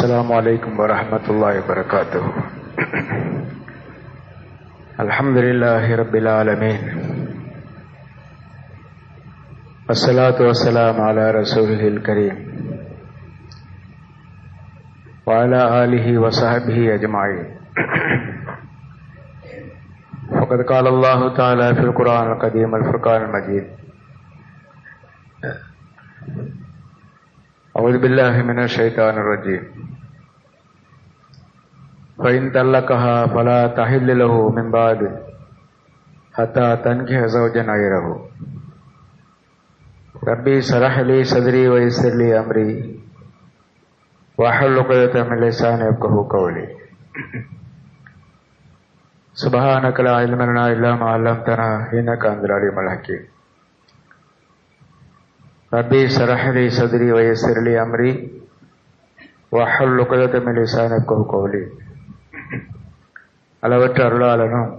السلام عليكم ورحمة الله وبركاته. الحمد لله رب العالمين، والصلاة والسلام على رسوله الكريم وعلى آله وصحبه أجمعين. وقد قال الله تعالى في القرآن القديم الفرقان المجيد: أعوذ بالله من الشيطان الرجيم. فإن طلقها فلا تحل له من بعد حتى تنكح زوجا غيره. ربي اشرح لي صدري ويسر لي أمري واحلل عقدة من لساني يفقهوا قولي. سبحانك لا علم لنا إلا ما علمتنا إنك أنت العليم الحكيم. ربي اشرح لي صدري ويسر لي أمري واحلل عقدة من لساني يفقهوا قولي. அளவற்ற அருளாளனும்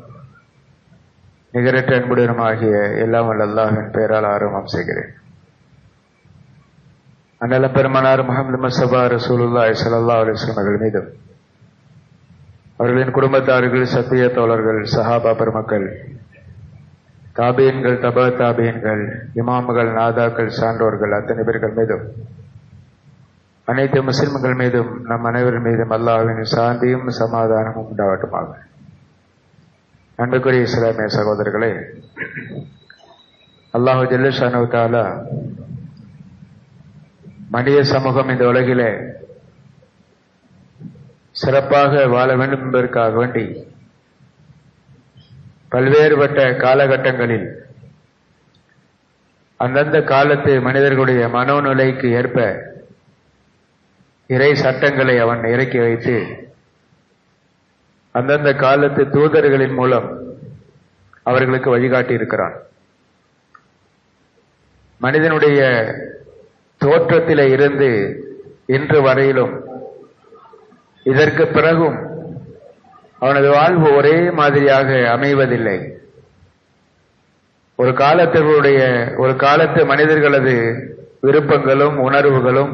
நிகரற்ற அன்புடனுமாகிய எல்லாம் வல்ல அல்லாஹ்வின் பெயரால் ஆரம்பம் செய்கிறேன். அண்ணலம் பெருமானார் முஹம்மது முஸ்தபா ரசூலுல்லாஹி ஸல்லல்லாஹு அலைஹி வஸல்லம் அவர்கள் மீதும், அவர்களின் குடும்பத்தார்கள், சத்திய தோழர்கள், சஹாபா பெருமக்கள், தாபீன்கள், தபா தாபீன்கள், இமாம்கள், நாதாக்கள், சான்றோர்கள் அத்தனை பேர்கள் மீதும், அனைத்து முஸ்லிம்கள் மீதும், நம் அனைவரின் மீதும் அல்லாஹ்வின் சாந்தியும் சமாதானமும் உண்டாகட்டுமாக. அன்புக்குரிய இஸ்லாமிய சகோதரர்களே, அல்லாஹு ஜல்ல ஷானஹு தஆலா மனித சமூகம் இந்த உலகிலே சிறப்பாக வாழ வேண்டும் என்பதற்காக வேண்டி பல்வேறுபட்ட காலகட்டங்களில் அந்தந்த காலத்து மனிதர்களுடைய மனோநிலைக்கு ஏற்ப இறை சட்டங்களை அவன் இறக்கி வைத்து அந்தந்த காலத்து தூதர்களின் மூலம் அவர்களுக்கு வழிகாட்டி இருக்கிறான். மனிதனுடைய தோற்றத்திலே இருந்து இன்று வரையிலும் இதற்கு பிறகும் அவனது வாழ்வு ஒரே மாதிரியாக அமைவதில்லை. ஒரு காலத்து மனிதர்களது விருப்பங்களும் உணர்வுகளும்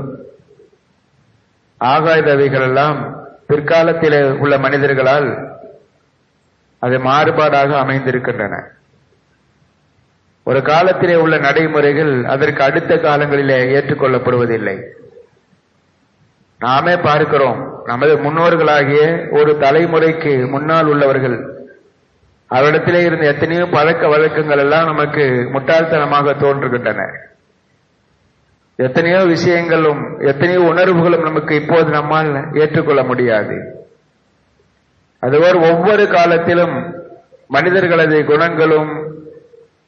ஆகாதவைகள் எல்லாம் பிற்காலத்தில் உள்ள மனிதர்களால் அது மாறுபாடாக அமைந்திருக்கின்றன. ஒரு காலத்திலே உள்ள நடைமுறைகள் அதற்கு அடுத்த காலங்களிலே ஏற்றுக்கொள்ளப்படுவதில்லை. நாமே பார்க்கிறோம், நமது முன்னோர்களாகிய ஒரு தலைமுறைக்கு முன்னால் உள்ளவர்கள் அவரிடத்திலே இருந்த எத்தனையோ பழக்க வழக்கங்கள் எல்லாம் நமக்கு முட்டாள்தனமாக தோன்றுகின்றன. எத்தனையோ விஷயங்களும் எத்தனையோ உணர்வுகளும் நமக்கு இப்போது நம்மால் ஏற்றுக்கொள்ள முடியாது. அதுபோல் ஒவ்வொரு காலத்திலும் மனிதர்களது குணங்களும்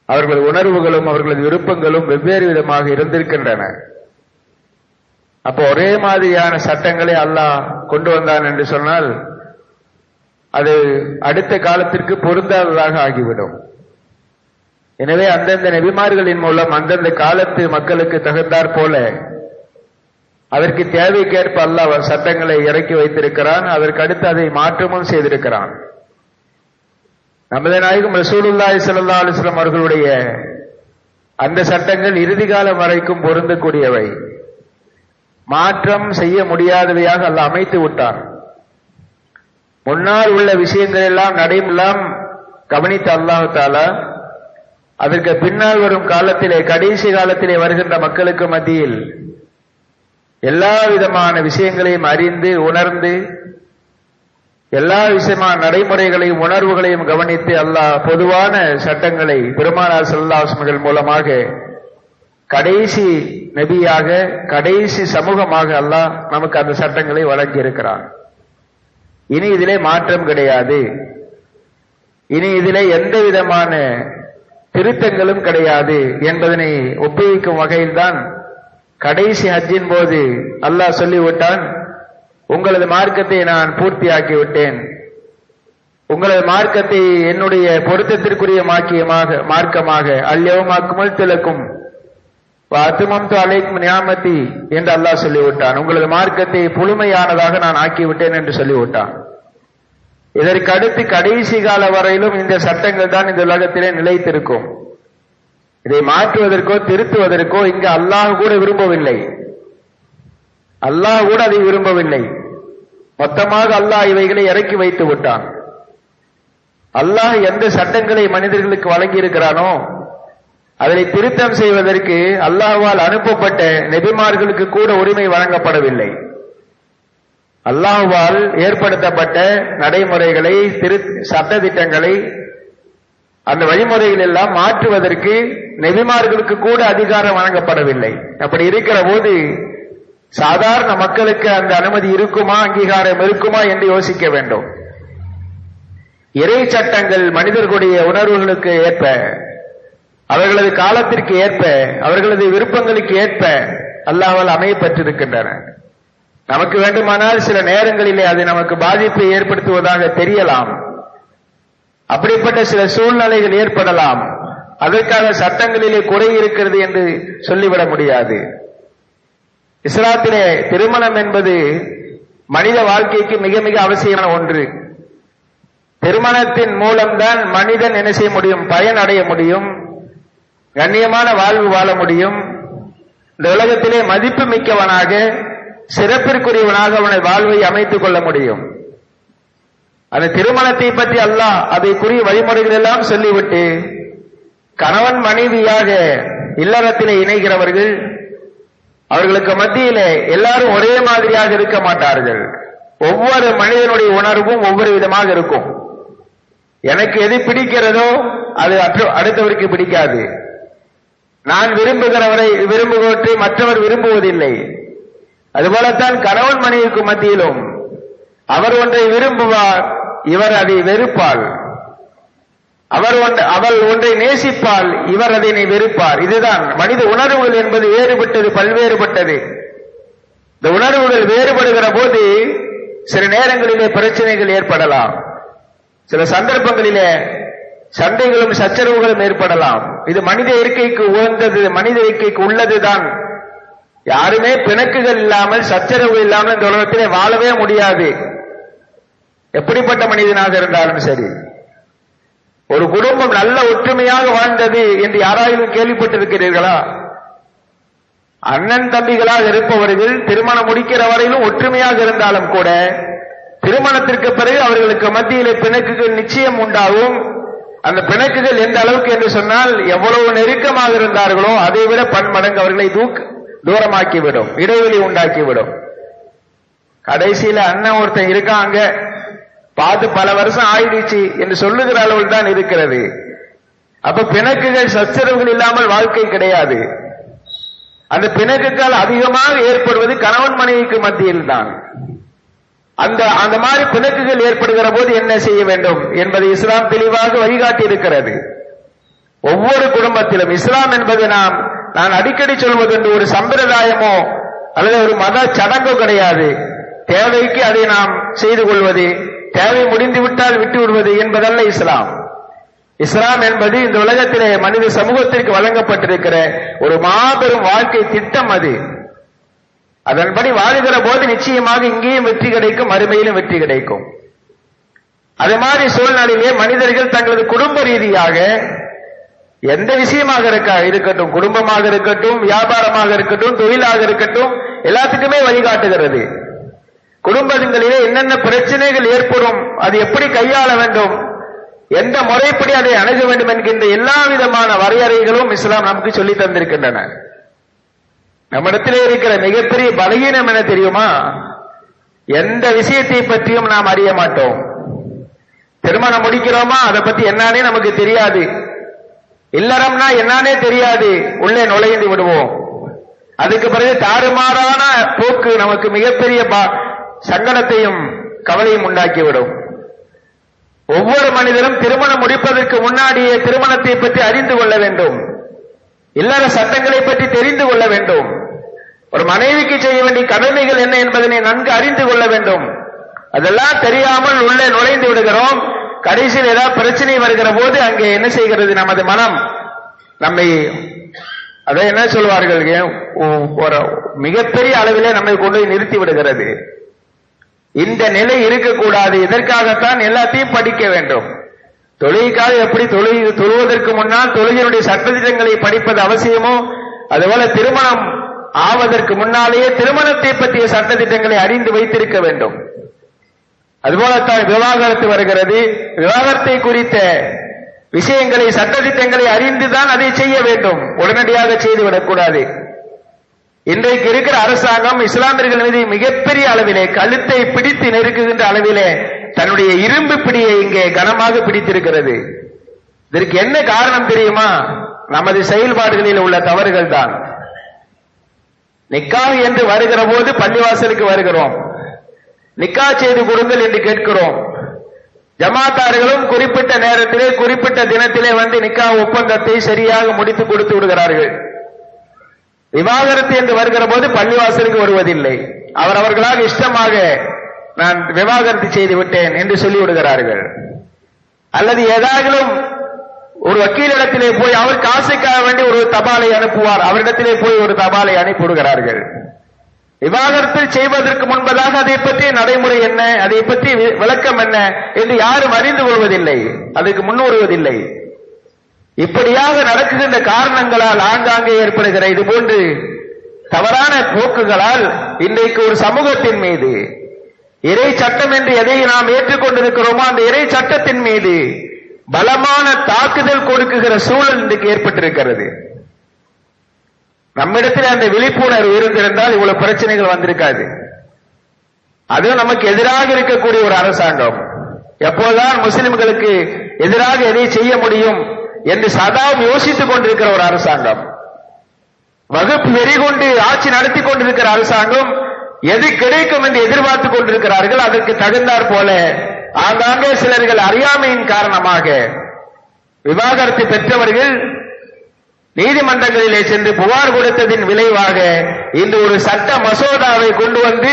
அவர்களது உணர்வுகளும் அவர்களது விருப்பங்களும் வெவ்வேறு விதமாக இருந்திருக்கின்றன. அப்போ ஒரே மாதிரியான சட்டங்களை அல்லாஹ் கொண்டு வந்தான் என்று சொன்னால் அது அடுத்த காலத்திற்கு பொருந்தாததாக ஆகிவிடும். எனவே அந்தந்த நபிமார்களின் மூலம் அந்தந்த காலத்து மக்களுக்கு தகுந்தாற் போல அதற்கு தேவைக்கேற்ப அல்லாஹ் சட்டங்களை இறக்கி வைத்திருக்கிறான். அதற்கு அடுத்து அதை மாற்றமும் செய்திருக்கிறான். நமது நாயகம் ரசூலுல்லாஹி ஸல்லல்லாஹு அலைஹி வஸல்லம் அவர்களுடைய அந்த சட்டங்கள் இறுதி காலம் வரைக்கும் பொருந்தக்கூடியவை, மாற்றம் செய்ய முடியாதவையாக அல்லாஹ் அமைத்து விட்டான். முன்னால் உள்ள விஷயங்கள் எல்லாம் நடைமுறையெல்லாம் கவனித்த அல்லாஹ் தஆலா அதற்கு பின்னால் வரும் காலத்திலே, கடைசி காலத்திலே வருகின்ற மக்களுக்கு மத்தியில் எல்லா விதமான விஷயங்களையும் அறிந்து உணர்ந்து எல்லா விஷயமான நடைமுறைகளையும் உணர்வுகளையும் கவனித்து அல்லாஹ் பொதுவான சட்டங்களை பெருமானார் ஸல்லல்லாஹு அலைஹி வஸல்லம் மூலமாக கடைசி நபியாக கடைசி சமூகமாக அல்லாஹ் நமக்கு அந்த சட்டங்களை வழங்கி இருக்கிறான். இனி இதிலே மாற்றம் கிடையாது. இனி இதிலே எந்த விதமான திருத்தங்களும் கிடையாது என்பதனை ஒப்புவிக்கும் வகையில்தான் கடைசி ஹஜ்ஜின் போது அல்லாஹ் சொல்லிவிட்டான், உங்களது மார்க்கத்தை நான் பூர்த்தியாக்கி விட்டேன், உங்களது மார்க்கத்தை என்னுடைய பொருத்தத்திற்குரிய மார்க்கமாக அல்யௌம அக்மல்து லக்கும் வ அத்மம்து அலைக்கும் நியாமதி என்று அல்லாஹ் சொல்லிவிட்டான். உங்களது மார்க்கத்தை முழுமையானதாக நான் ஆக்கிவிட்டேன் என்று சொல்லிவிட்டான். இதற்கு அடுத்து கடைசி கால வரையிலும் இந்த சட்டங்கள் தான் இந்த உலகத்திலே நிலைத்திருக்கும். இதை மாற்றுவதற்கோ திருத்துவதற்கோ இங்கு அல்லாஹ் கூட விரும்பவில்லை. அல்லாஹ் கூட அதை விரும்பவில்லை. மொத்தமாக அல்லாஹ் இவைகளை இறக்கி வைத்து விட்டான். அல்லாஹ் எந்த சட்டங்களை மனிதர்களுக்கு வழங்கி இருக்கிறானோ அதனை திருத்தம் செய்வதற்கு அல்லாஹ்வால் அனுப்பப்பட்ட நபிமார்களுக்கு கூட உரிமை வழங்கப்படவில்லை. அல்லாஹ்வால் ஏற்படுத்தப்பட்ட நடைமுறைகளை சட்ட திட்டங்களை அந்த வழிமுறைகள் எல்லாம் மாற்றுவதற்கு நபிமார்களுக்கு கூட அதிகாரம் வழங்கப்படவில்லை. அப்படி இருக்கிற போது சாதாரண மக்களுக்கு அந்த அனுமதி இருக்குமா, அங்கீகாரம் இருக்குமா என்று யோசிக்க வேண்டும். இறை சட்டங்கள் மனிதர்களுடைய உணர்வுகளுக்கு ஏற்ப, அவர்களது காலத்திற்கு ஏற்ப, அவர்களது விருப்பங்களுக்கு ஏற்ப அல்லாஹ்வால் அமையப்பட்டிருக்கின்றன. நமக்கு வேண்டுமானால் சில நேரங்களிலே அது நமக்கு பாதிப்பை ஏற்படுத்துவதாக தெரியலாம். அப்படிப்பட்ட சில சூழ்நிலைகள் ஏற்படலாம். அதற்காக சட்டங்களிலே குறை இருக்கிறது என்று சொல்லிவிட முடியாது. இஸ்லாத்திலே திருமணம் என்பது மனித வாழ்க்கைக்கு மிக மிக அவசியமான ஒன்று. திருமணத்தின் மூலம்தான் மனிதன் என்ன செய்ய முடியும்? பயன் அடைய முடியும், கண்ணியமான வாழ்வு வாழ முடியும். இந்த உலகத்திலே மதிப்பு மிக்கவனாக, சிறப்பிற்குரியவனாக அவனை வாழ்வை அமைத்துக் கொள்ள முடியும். அந்த திருமணத்தை பற்றி அல்லாஹ் அதைக்குரிய வழிமுறைகள் எல்லாம் சொல்லிவிட்டு, கணவன் மனைவியாக இல்லறத்திலே இணைகிறவர்கள் அவர்களுக்கு மத்தியிலே எல்லாரும் ஒரே மாதிரியாக இருக்க மாட்டார்கள். ஒவ்வொரு மனிதனுடைய உணர்வும் ஒவ்வொரு விதமாக இருக்கும். எனக்கு எது பிடிக்கிறதோ அது அடுத்தவருக்கு பிடிக்காது. நான் விரும்புவற்றை மற்றவர் விரும்புவதில்லை. அதுபோலத்தான் கணவன் மனைவிக்கு மத்தியிலும் அவர் ஒன்றை விரும்புவார், இவர் அதை வெறுப்பாள். அவள் ஒன்றை நேசிப்பால், இவர் அதனை வெறுப்பார். இதுதான் மனித உணர்வுகள் என்பது வேறுபட்டது, பல்வேறுபட்டது. இந்த உணர்வுகள் வேறுபடுகிற போது சில நேரங்களிலே பிரச்சனைகள் ஏற்படலாம், சில சந்தர்ப்பங்களிலே சண்டைகளும் சச்சரவுகளும் ஏற்படலாம். இது மனித இயற்கைக்கு உகந்தது, மனித இயற்கைக்கு உள்ளதுதான். யாருமே பிணக்குகள் இல்லாமல், சச்சரவு இல்லாமல் இந்த உலகத்திலே வாழவே முடியாது. எப்படிப்பட்ட மனிதனாக இருந்தாலும் சரி. ஒரு குடும்பம் நல்ல ஒற்றுமையாக வாழ்ந்தது என்று யாராயிலும் கேள்விப்பட்டிருக்கிறீர்களா? அண்ணன் தம்பிகளாக இருப்பவர்கள் திருமணம் முடிக்கிற வரையிலும் ஒற்றுமையாக இருந்தாலும் கூட திருமணத்திற்கு பிறகு அவர்களுக்கு மத்தியிலே பிணக்குகள் நிச்சயம் உண்டாகும். அந்த பிணக்குகள் எந்த அளவுக்கு என்று சொன்னால், எவ்வளவு நெருக்கமாக இருந்தார்களோ அதை விட பன்மடங்கு அவர்களை தூரமாக்கிவிடும், இடைவெளி உண்டாக்கிவிடும். கடைசியில அண்ணன் ஒருத்தன் இருக்காங்க, பார்த்து பல வருஷம் ஆயிடுச்சு என்று சொல்லுகிற அளவில் தான் இருக்கிறது. அப்ப பிணக்குகள் சச்சரவுகள் இல்லாமல் வாழ்க்கை கிடையாது. அந்த பிணக்குகள் அதிகமாக ஏற்படுவது கணவன் மனைவிக்கு மத்தியில் தான். அந்த மாதிரி பிணக்குகள் ஏற்படுகிற போது என்ன செய்ய வேண்டும் என்பதை இஸ்லாம் தெளிவாக வழிகாட்டி இருக்கிறது. ஒவ்வொரு குடும்பத்திலும் இஸ்லாம் என்பது நான் அடிக்கடி சொல்வது என்று ஒரு சம்பிரதாயமோ அல்லது ஒரு மத சடங்கோ கிடையாது. தேவைக்கு அதை நாம் செய்து கொள்வது, தேவை முடிந்துவிட்டால் விட்டு விடுவது என்பதல்ல இஸ்லாம். இஸ்லாம் என்பது இந்த உலகத்திலே மனித சமூகத்திற்கு வழங்கப்பட்டிருக்கிற ஒரு மாபெரும் வாழ்க்கை திட்டம். அது அதன்படி வாழுகிற போது நிச்சயமாக இங்கேயும் வெற்றி கிடைக்கும், மறுமையிலும் வெற்றி கிடைக்கும். அது மாதிரி சூழ்நிலையிலே மனிதர்கள் தங்களது குடும்ப ரீதியாக எந்த விஷயமாக இருக்கட்டும், குடும்பமாக இருக்கட்டும், வியாபாரமாக இருக்கட்டும், தொழிலாக இருக்கட்டும், எல்லாத்துக்குமே வழிகாட்டுகிறது. குடும்பங்களிலே என்னென்ன பிரச்சனைகள் ஏற்படும், அது எப்படி கையாள வேண்டும், எந்த முறைப்படி அதை அணுக வேண்டும் என்கின்ற எல்லா விதமான வரையறைகளும் இஸ்லாம் நமக்கு சொல்லி தந்திருக்கின்றன. நம்மிடத்திலே இருக்கிற மிகப்பெரிய பலகீனம் என்ன தெரியுமா? எந்த விஷயத்தை பற்றியும் நாம் அறிய மாட்டோம். திருமணம் முடிக்கிறோமா, அதை பத்தி என்னன்னே நமக்கு தெரியாது. இல்லறம்னா என்னன்னே தெரியாது, உள்ளே நுழைந்து விடுவோம். அதுக்கு பிறகு தாறுமாறான போக்கு நமக்கு மிகப்பெரிய சங்கடத்தையும் கவலையும் உண்டாக்கிவிடும். ஒவ்வொரு மனிதரும் திருமணம் முடிப்பதற்கு முன்னாடியே திருமணத்தை பற்றி அறிந்து கொள்ள வேண்டும், இல்லற சட்டங்களை பற்றி தெரிந்து கொள்ள வேண்டும். ஒரு மனைவிக்கு செய்ய வேண்டிய கடமைகள் என்ன என்பதனை நன்கு அறிந்து கொள்ள வேண்டும். அதெல்லாம் தெரியாமல் உள்ளே நுழைந்து விடுகிறோம். கடைசியில் ஏதாவது பிரச்சனை வருகிற போது அங்கே என்ன செய்கிறது? நமது மனம் நம்மை அதை என்ன சொல்வார்கள், ஒரு மிகப்பெரிய அளவிலே நம்மை கொண்டு நிறுத்தி விடுகிறது. இந்த நிலை இருக்கக்கூடாது. இதற்காகத்தான் எல்லாத்தையும் படிக்க வேண்டும். தொழுகைக்காக எப்படி தொழுவதற்கு முன்னால் தொழுகையினுடைய சட்டதிட்டங்களை படிப்பது அவசியமோ, அதுபோல திருமணம் ஆவதற்கு முன்னாலேயே திருமணத்தை பற்றிய சட்டதிட்டங்களை அறிந்து வைத்திருக்க வேண்டும். அதுபோலத்தான் விவாகரத்து வருகிறது. விவாகரத்தை குறித்த விஷயங்களை, சட்டதிட்டங்களை அறிந்துதான் அதை செய்ய வேண்டும், உடனடியாக செய்துவிடக்கூடாது. இன்றைக்கு இருக்கிற அரசாங்கம் இஸ்லாமியர்கள் மீது மிகப்பெரிய அளவிலே கழுத்தை பிடித்து நெருக்குகின்ற அளவிலே தன்னுடைய இரும்பு பிடியை இங்கே கனமாக பிடித்திருக்கிறது. இதற்கு என்ன காரணம் தெரியுமா? நமது செயல்பாடுகளில் உள்ள தவறுகள் தான். நிக்காஹ் என்று வருகிற போது பள்ளிவாசலுக்கு வருகிறோம், நிக்காஹ் செய்து கொடுங்கள் என்று கேட்கிறோம். ஜமாத்தார்களும் குறிப்பிட்ட நேரத்திலே குறிப்பிட்ட தினத்திலே வந்து நிக்காஹ் ஒப்பந்தத்தை சரியாக முடித்து கொடுத்து விடுகிறார்கள். விவாகரத்து என்று வருகிற போது பள்ளிவாசலுக்கு வருவதில்லை. அவர்களாக இஷ்டமாக நான் விவாகரத்து செய்து விட்டேன் என்று சொல்லி விடுகிறார்கள். அல்லது ஏதாவது ஒரு வக்கீலிடத்திலே போய் அவர் காசுக்காக வேண்டி ஒரு தபாலை அனுப்புவார், அவரிடத்திலே போய் ஒரு தபாலை அனுப்பி விடுகிறார்கள். விவாகரத்து செய்வதற்கு முன்பதாக அதை பற்றி நடைமுறை என்ன, அதை பற்றி விளக்கம் என்ன என்று யாரும் அறிந்து கொள்வதில்லை, அதுக்கு முன்வருவதில்லை. இப்படியாக நடக்குகின்ற காரணங்களால் ஆங்காங்கே ஏற்படுகிற இது போன்று தவறான போக்குகளால் இன்றைக்கு ஒரு சமூகத்தின் மீது இறை சட்டம் என்று எதை நாம் ஏற்றுக்கொண்டிருக்கிறோமோ அந்த இறை சட்டத்தின் மீது பலமான தாக்குதல் கொடுக்குகிற சூழல் இன்றைக்கு ஏற்பட்டிருக்கிறது. நம்மிடத்தில் அந்த விழிப்புணர்வு இருந்திருந்தால் இவ்வளவு பிரச்சனைகள் வந்திருக்காது. அதுவும் நமக்கு எதிராக இருக்கக்கூடிய ஒரு அரசாங்கம், எப்போதுதான் முஸ்லிம்களுக்கு எதிராக எதை செய்ய முடியும் என்று சதாவும் யோசித்துக் கொண்டிருக்கிற ஒரு அரசாங்கம், வகுப்பு வெறி கொண்டு ஆட்சி நடத்தி கொண்டிருக்கிற அரசாங்கம், எது கிடைக்கும் என்று எதிர்பார்த்துக் கொண்டிருக்கிறார்கள். அதற்கு தகுந்தாற் போல ஆங்காங்கே சிலர்கள் அறியாமையின் காரணமாக விவாகரத்து பெற்றவர்கள் நீதிமன்றங்களிலே சென்று புகார் கொடுத்ததின் விளைவாக இன்று ஒரு சட்ட மசோதாவை கொண்டு வந்து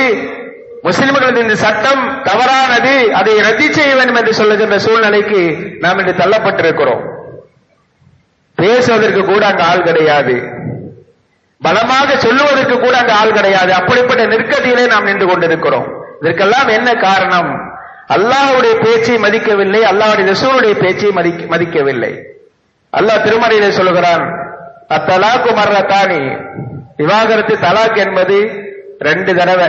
முஸ்லிம்கள் இந்த சட்டம் தவறானது, அதை ரத்து செய்ய வேண்டும் என்று சொல்லுகின்ற சூழ்நிலைக்கு நாம் இன்று தள்ளப்பட்டிருக்கிறோம். பேசுவதற்கு கூட அங்கு ஆள் கிடையாது, பலமாக சொல்லுவதற்கு கூட அங்கு ஆள் கிடையாது. அப்படிப்பட்ட நெருக்கடியிலே நாம் நின்று கொண்டிருக்கிறோம். இதற்கெல்லாம் என்ன காரணம்? அல்லாஹ்வுடைய பேச்சை மதிக்கவில்லை, அல்லாஹ்வுடைய ரசூலுடைய பேச்சை மதிக்கவில்லை. அல்லாஹ் திருமறையிலே சொல்கிறான், அத்தலாக்கு மர்ரத்தானி, விவாகரத்து தலாக் என்பது 2 தடவை.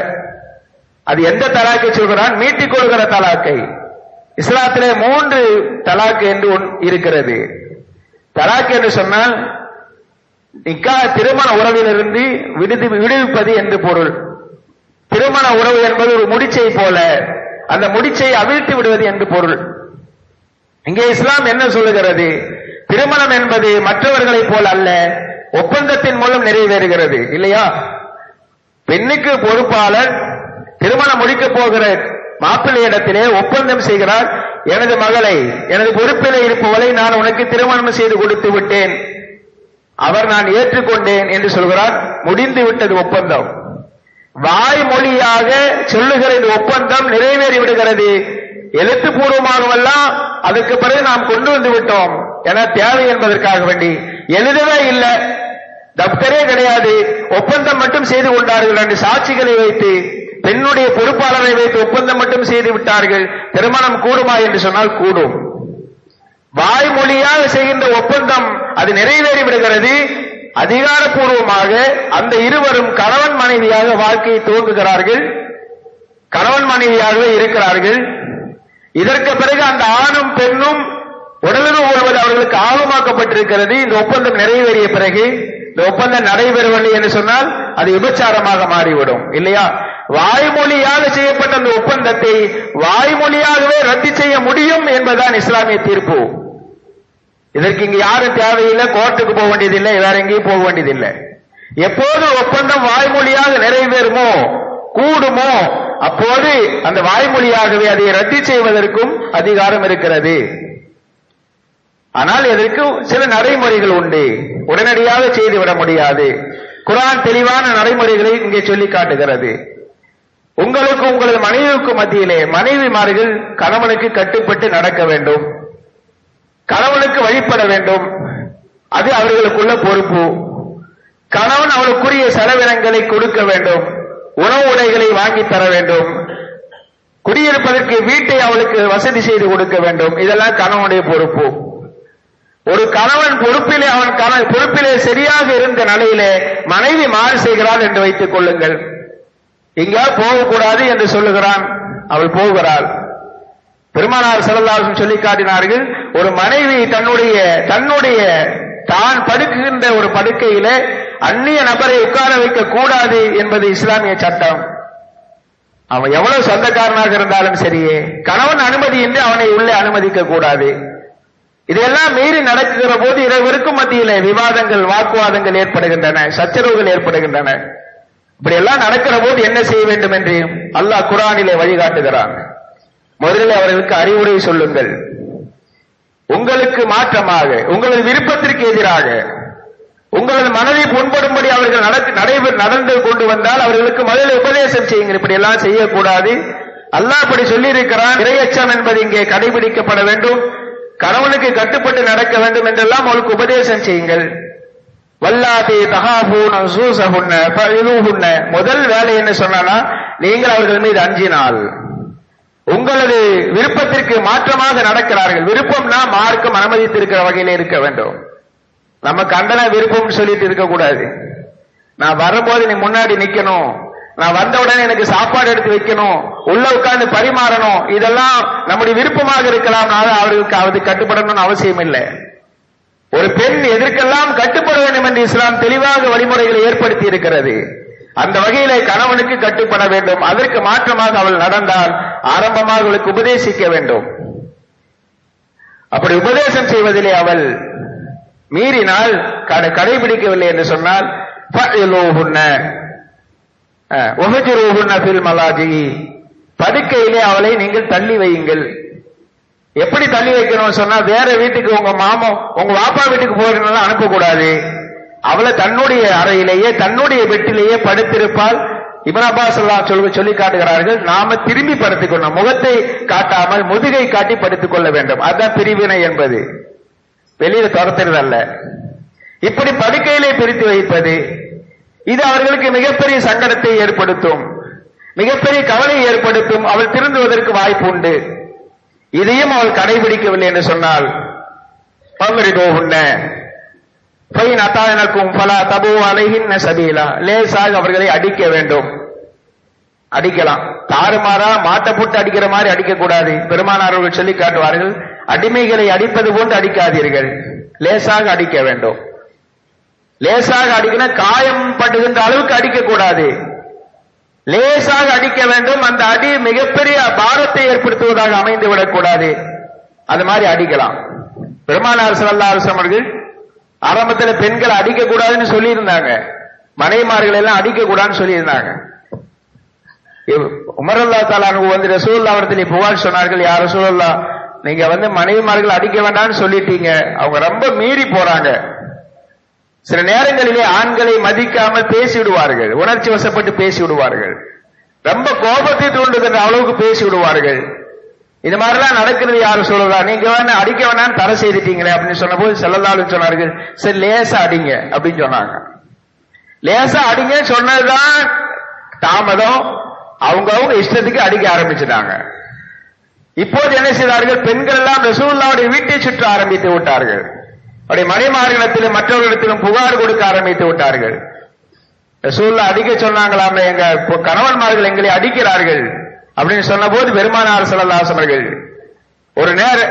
அது எந்த தலாக்கை சொல்கிறான்? மீட்டிக் கொள்கிற தலாக்கை. இஸ்லாத்திலே 3 தலாக்கு என்று இருக்கிறது. தலாக் என்று சொன்னால் நிக்கா திருமண உறவிலிருந்து விடுவிப்பது என்று பொருள். திருமண உறவு என்பது ஒரு முடிச்சை போல, அந்த முடிச்சை அவிழ்த்து விடுவது என்று பொருள். இங்கே இஸ்லாம் என்ன சொல்லுகிறது? திருமணம் என்பது மற்றவர்களைப் போல அல்ல, ஒப்பந்தத்தின் மூலம் நிறைவேறுகிறது இல்லையா? பெண்ணுக்கு பொறுப்பாளர் திருமணம் முடிக்க போகிற மாப்பிள்ளையிடத்திலே ஒப்பந்தம் செய்கிறார், எனது மகளை எனது பொறுப்பிலே இருப்பவளை நான் உனக்கு திருமணம் செய்து கொடுத்து விட்டேன், அவர் நான் ஏற்றுக்கொண்டேன் என்று சொல்கிறார். முடிந்து விட்டது ஒப்பந்தம். வாய்மொழியாக சொல்லுகிற இந்த ஒப்பந்தம் நிறைவேறி விடுகிறது. எழுத்துப்பூர்வமாகவெல்லாம் அதுக்கு பிறகு நாம் கொண்டு வந்து விட்டோம் என தேவை என்பதற்காக வேண்டி எழுதவே இல்லை, தப்தரே கிடையாது, ஒப்பந்தம் மட்டும் செய்து கொண்டார்கள் என்று சாட்சிகளை வைத்து பெண்ணுடைய பொறுப்பாளரை வைத்து ஒப்பந்தம் மட்டும் செய்து விட்டார்கள். திருமணம் கூடுமா என்று சொன்னால் கூடும். வாய்மொழியாக செய்கின்ற ஒப்பந்தம் அது நிறைவேறி விடுகிறது. அதிகாரப்பூர்வமாக அந்த இருவரும் கணவன் மனைவியாக வாழ்க்கையை துவங்குகிறார்கள், கணவன் மனைவியாகவே இருக்கிறார்கள். இதற்கு பிறகு அந்த ஆணும் பெண்ணும் உடலுறவு கொள்வது அவர்களுக்கு ஆகமாக்கப்பட்டிருக்கிறது. இந்த ஒப்பந்தம் நிறைவேறிய பிறகு இந்த ஒப்பந்தம் நடைபெறவில்லை என்று சொன்னால் அது விபச்சாரமாக மாறிவிடும் இல்லையா? வாய்மொழியாக செய்யப்பட்ட அந்த ஒப்பந்தத்தை வாய்மொழியாகவே ரத்து செய்ய முடியும் என்பதுதான் இஸ்லாமிய தீர்ப்பு. இதற்கு இங்கு யாரும் தேவையில்லை, கோர்ட்டுக்கு போக வேண்டியதில்லை, வேற எங்கேயும் போக வேண்டியதில்லை. எப்போது ஒப்பந்தம் வாய்மொழியாக நிறைவேறுமோ கூடுமோ அப்போது அந்த வாய்மொழியாகவே அதை ரத்து செய்வதற்கும் அதிகாரம் இருக்கிறது. ஆனால் இதற்கு சில நடைமுறைகள் உண்டு, உடனடியாக செய்துவிட முடியாது. குர்ஆன் தெளிவான நடைமுறைகளை இங்கே சொல்லி காட்டுகிறது. உங்களுக்கு உங்களது மனைவிக்கு மத்தியிலே மனைவிமார்கள் கணவனுக்கு கட்டுப்பட்டு நடக்க வேண்டும், கணவனுக்கு வழிபட வேண்டும், அது அவர்களுக்குள்ள பொறுப்பு. கணவன் அவளுக்குரிய செலவினங்களை கொடுக்க வேண்டும், உணவு உடைகளை வாங்கி தர வேண்டும், குடியிருப்பதற்கு வீட்டை அவளுக்கு வசதி செய்து கொடுக்க வேண்டும். இதெல்லாம் கணவனுடைய பொறுப்பு. ஒரு கணவன் பொறுப்பிலே அவன் பொறுப்பிலே சரியாக இருந்த நிலையிலே மனைவி மாறு செய்கிறாள் என்று வைத்துக் கொள்ளுங்கள். எங்கேயாவது போகக்கூடாது என்று சொல்லுகிறான், அவள் போகிறாள். பெருமானார் ஸல்லல்லாஹு அலைஹி வஸல்லம் சொல்லி காட்டினார்கள், ஒரு மனைவி தான் படுக்குகின்ற ஒரு படுக்கையில அந்நிய நபரை உட்கார வைக்க கூடாது என்பது இஸ்லாமிய சட்டம். அவன் எவ்வளவு சொந்தக்காரனாக இருந்தாலும் சரியே, கணவன் அனுமதியின்றி அவனை உள்ளே அனுமதிக்க கூடாது. இதெல்லாம் மீறி நடக்குகிற போது இருவருக்கும் மத்தியிலே விவாதங்கள், வாக்குவாதங்கள் ஏற்படுகின்றன, சச்சரவுகள் ஏற்படுகின்றன. இப்படி எல்லாம் நடக்கிற போது என்ன செய்ய வேண்டும் என்று அல்லாஹ் குர்ஆனிலே வழிகாட்டுகிறான். முதலில் அவர்களுக்கு அறிவுரை சொல்லுங்கள். உங்களுக்கு மாற்றமாக, உங்களது விருப்பத்திற்கு எதிராக, உங்களது மனதை புண்படும்படி அவர்கள் நடந்து கொண்டு வந்தால் அவர்களுக்கு முதலில் உபதேசம் செய்யுங்கள். இப்படி எல்லாம் செய்யக்கூடாது, அல்லாஹ் இப்படி சொல்லி இருக்கிறான், இறையச்சம் என்பது இங்கே கடைபிடிக்கப்பட வேண்டும், கணவனுக்கு கட்டுப்பட்டு நடக்க வேண்டும் என்றெல்லாம் அவளுக்கு உபதேசம் செய்யுங்கள். வல்லாதி தகாபூன சூசஹுன்ன ஃபஇலுஹுன்ன, முதல் வேலை என்ன சொன்னா, நீங்கள் அவர்கள் மீது அஞ்சினால் உங்களது விருப்பத்திற்கு மாற்றமாக நடக்கிறார்கள். விருப்பம்னா மார்க்கம் அனுமதித்திருக்கிற வகையில இருக்க வேண்டும். நம்ம கண்டன விருப்பம் சொல்லிட்டு இருக்க கூடாது. நான் வரும்போது நீ முன்னாடி நிக்கணும், நான் வந்த உடனே எனக்கு சாப்பாடு எடுத்து வைக்கணும், உள்ள உட்கார்ந்து பரிமாறணும், இதெல்லாம் நம்முடைய விருப்பமாக இருக்கலாம். அவர்களுக்கு அது கட்டுப்படணும்னு அவசியம் இல்லை. ஒரு பெண் எதற்கெல்லாம் கட்டுப்பட வேண்டும் என்று இஸ்லாம் தெளிவாக வழிமுறைகளை ஏற்படுத்தி இருக்கிறது. அந்த வகையிலே கணவனுக்கு கட்டுப்பட வேண்டும். அதற்கு மாற்றமாக அவள் நடந்தால் ஆரம்பமாக அவளுக்கு உபதேசிக்க வேண்டும். அப்படி உபதேசம் செய்வதிலே அவள் மீறினால், கடைபிடிக்கவில்லை என்று சொன்னால், படுக்கையிலே அவளை நீங்கள் தள்ளி வையுங்கள். எப்படி தள்ளி வைக்கணும் சொன்னா, வேற வீட்டுக்கு உங்க மாமா உங்க வாப்பா வீட்டுக்கு போறதுனால அனுப்பக்கூடாது. அவளை தன்னுடைய அறையிலேயே தன்னுடைய பெட்டிலேயே படுத்திருப்பால். இப்னு அப்பாஸ் சொல்லி காட்டுகிறார்கள், நாம திரும்பி படுத்துக்கணும், முகத்தை காட்டாமல் முதுகை காட்டி படுத்துக் கொள்ள வேண்டும். அதுதான் பிரிவினை என்பது, வெளியில துரத்துறது அல்ல. இப்படி படுக்கையிலே பிரித்து வைப்பது இது அவர்களுக்கு மிகப்பெரிய சங்கடத்தை ஏற்படுத்தும், மிகப்பெரிய கவலையை ஏற்படுத்தும். அவள் திருந்துவதற்கு வாய்ப்பு உண்டு. இதையும் அவள் கடைபிடிக்கவில்லை என்று சொன்னால், லேசாக அவர்களை அடிக்க வேண்டும். அடிக்கலாம், தாறுமாறா மாட்டை போட்டு அடிக்கிற மாதிரி அடிக்க கூடாது. பெருமானார் அவர்கள் சொல்லி காட்டுவார்கள், அடிமைகளை அடிப்பது போன்று அடிக்காதீர்கள், லேசாக அடிக்க வேண்டும். லேசாக அடிக்கணும், காயம் படுகின்ற அளவுக்கு அடிக்க கூடாது, லேசாக அடிக்க வேண்டும். அந்த அடி மிகப்பெரிய பாரத்தை ஏற்படுத்துவதாக அமைந்து விடக்கூடாது. அது மாதிரி அடிக்கலாம். பெருமானார் ஸல்லல்லாஹு அலைஹி வஸல்லம் அவர்கள் ஆரம்பத்தில் பெண்களை அடிக்க கூடாதுன்னு சொல்லி இருந்தாங்க, மனைவிமார்கள் எல்லாம் அடிக்க கூடாதுன்னு சொல்லி இருந்தாங்க. உமர் ரலியல்லாஹு தஆலா அன்ஹு வந்து ரசூலுல்லாஹ் அவர்களிடத்தில் புகார் சொன்னார்கள், யா ரசூலுல்லாஹ், நீங்க வந்து மனைவிமார்கள் அடிக்க வேண்டாம்னு சொல்லிட்டீங்க, அவங்க ரொம்ப மீறி போறாங்க. சில நேரங்களிலே ஆண்களை மதிக்காமல் பேசி விடுவார்கள், உணர்ச்சி வசப்பட்டு பேசி விடுவார்கள், ரொம்ப கோபத்தை தூண்டுகின்ற அளவுக்கு பேசி விடுவார்கள். இது மாதிரிலாம் நடக்கிறது. யாரும் சொல்லலாம், நீங்க வேணா அடிக்க வேணான்னு தடை செய்துட்டீங்களே அப்படின்னு சொன்ன போது ஸல்லல்லாஹு அலைஹி சொன்னார்கள், சரி லேசா அடிங்க அப்படின்னு சொன்னாங்க. லேசா அடிங்க சொன்னதுதான் தாமதம். அவங்க இஷ்டத்துக்கு அடிக்க ஆரம்பிச்சுட்டாங்க. இப்போது என்ன செய்தார்கள், பெண்கள் எல்லாம் ரசூலுல்லாஹ்வுடைய வீட்டை சுற்ற ஆரம்பித்து விட்டார்கள். அவருடைய மனைமார்களிடத்திலும் மற்றவர்களிடத்திலும் புகார் கொடுக்க ஆரம்பித்து விட்டார்கள். ரசூலுல்லாஹ் அடிக்க சொன்னாங்களாமே, எங்க கணவன்மார்கள் எங்களை அடிக்கிறார்கள் அப்படின்னு சொன்ன போது பெருமானார் ஸல்லல்லாஹு அலைஹி வஸல்லம்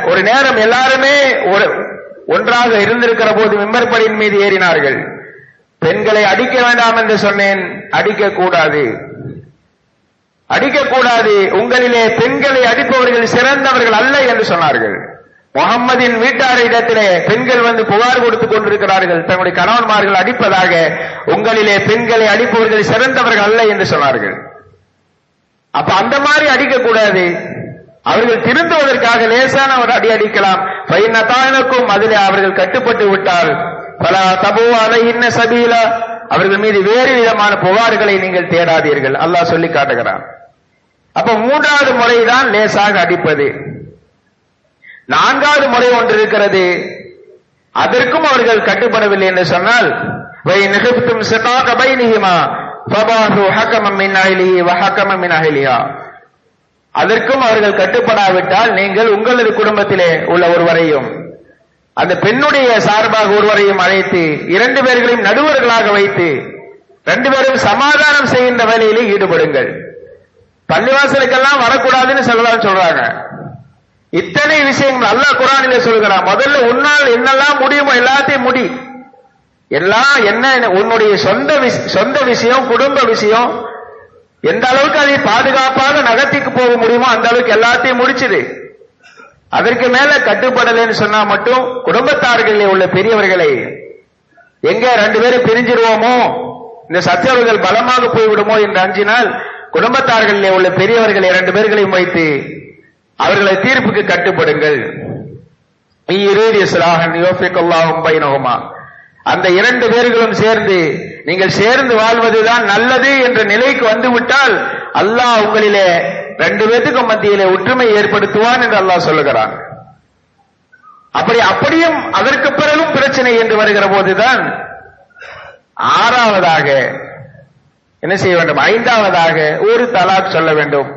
ஒரு நேரம் எல்லாருமே ஒன்றாக இருந்திருக்கிற போது மிம்பர்படியின் மீது ஏறினார்கள். பெண்களை அடிக்க வேண்டாம் என்று சொன்னேன், அடிக்க கூடாது, அடிக்கக்கூடாது. உங்களிலே பெண்களை அடிப்பவர்கள் சிறந்தவர்கள் அல்ல என்று சொன்னார்கள். முகம்மதின் வீட்டாரிடத்திலே பெண்கள் வந்து புகார் கொடுத்துக் கொண்டிருக்கிறார்கள், தங்களுடைய கணவன்மார்கள் அடிப்பதாக. உங்களிலே பெண்களை அடிப்பவர்கள் சிறந்தவர்கள் அல்ல என்று சொன்னார்கள். அப்ப அந்த மாதிரி அடிக்கக்கூடாது. அவர்கள் திருந்துவதற்காக லேசான ஒரு அடி அடிக்கலாம். பையனத்தானுக்கும் அதிலே அவர்கள் கட்டுப்பட்டு விட்டால் பலா தபு அலைஹின்ன சபீலா, அவர்கள் மீது வேறு விதமான புகார்களை நீங்கள் தேடாதீர்கள், அல்லாஹ் சொல்லி காட்டுகிறான். அப்ப மூன்றாவது முறைதான் லேசாக அடிப்பது. நான்காவது முறை ஒன்று இருக்கிறது, அதற்கும் அவர்கள் கட்டுப்படவில்லை என்று சொன்னால், வை நிகழ்த்தும் சினாக பைனிஹிமா ஃபபாஹு ஹக்கமம் மின் அஹ்லிஹி வ ஹக்கமம் மின் அஹ்லிஹா, அதற்கும் அவர்கள் கட்டுப்படாவிட்டால் நீங்கள் உங்களது குடும்பத்திலே உள்ள ஒருவரையும் அந்த பெண்ணுடைய சார்பாக ஒருவரையும் அழைத்து இரண்டு பேர்களையும் நடுவர்களாக வைத்து ரெண்டு பேரும் சமாதானம் செய்கின்ற வேலையிலே ஈடுபடுங்கள். பள்ளிவாசலுக்கெல்லாம் வரக்கூடாதுன்னு சொல்லலாம் சொல்றாங்க. இத்தனை விஷயங்கள் அல்லாஹ் குர்ஆனிலே சொல்கிறான். முதல்ல உன்னால் என்னெல்லாம் முடியுமோ எல்லாத்தையும் முடி. எல்லாம் என்ன உன்னுடைய சொந்த விஷயம், குடும்ப விஷயம், எந்த அளவுக்கு அதை பாதுகாப்பாக நகர்த்திக்கு போக முடியுமோ அந்த அளவுக்கு எல்லாத்தையும் முடிச்சுது. அதற்கு மேல கட்டுப்படலைன்னு சொன்னா மட்டும் குடும்பத்தார்களிலே உள்ள பெரியவர்களை எங்க 2 பேரும் பிரிஞ்சிருவோமோ, இந்த சச்சரவுகள் பலமாக போய்விடுமோ என்று அஞ்சினால் குடும்பத்தார்களிலே உள்ள பெரியவர்களை 2 பேர்களையும் வைத்து அவர்களை தீர்ப்புக்கு கட்டுப்படுங்கள். அந்த 2 பேர்களும் சேர்ந்து நீங்கள் சேர்ந்து வாழ்வதுதான் நல்லது என்ற நிலைக்கு வந்துவிட்டால் அல்லாஹ் உங்களிலே 2 பேத்துக்கும் மத்தியிலே ஒற்றுமை ஏற்படுத்துவான் என்று அல்லாஹ் சொல்லுகிறான். அப்படியும் அதற்கு பிறகும் பிரச்சனை என்று வருகிற போதுதான் 6வதாக என்ன செய்ய வேண்டும், 5வதாக ஒரு தலாக் சொல்ல வேண்டும்